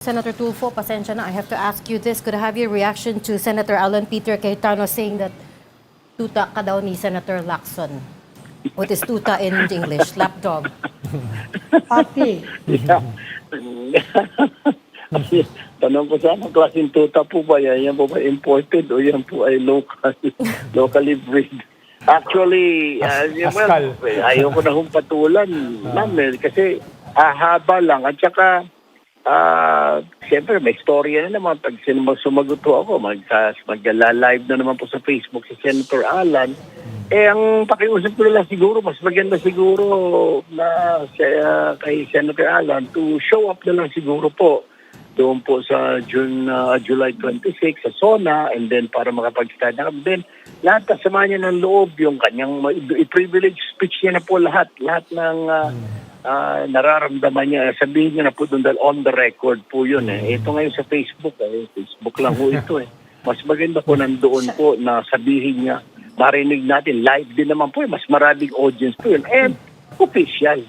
Senator Tulfo, pasensya na, I have to ask you this. Could I have your reaction to Senator Alan Peter Cayetano saying that tuta ka daw ni Senator Lacson? What is tuta in English? Lapdog. Papi. Yeah. Tanong ko sana, klaseng tuta po ba yan? Yan po ba imported o yan po ay local, locally bred? Actually, Pascal. ayoko na hong patulan, ma'am, kasi haba lang. At saka, siyempre, may storya na naman. Pag sumagot po ako, mag-live na naman po sa Facebook si Senator Alan. Ang pakiusap ko lang siguro, mas maganda siguro na kay Senator Alan to show up na lang siguro po doon po sa July 26 sa SONA, and then para makapag-stand na kami. Then lahat kasama niya ng loob, yung kanyang i-privilege speech niya na po lahat ng nararamdaman niya. Sabihin niya na po doon dahil on the record po yun. Ito ngayon sa Facebook, Facebook lang po ito. Mas maganda po nandoon po na sabihin niya, marinig natin, live din naman po, mas maraming audience po yun. And official.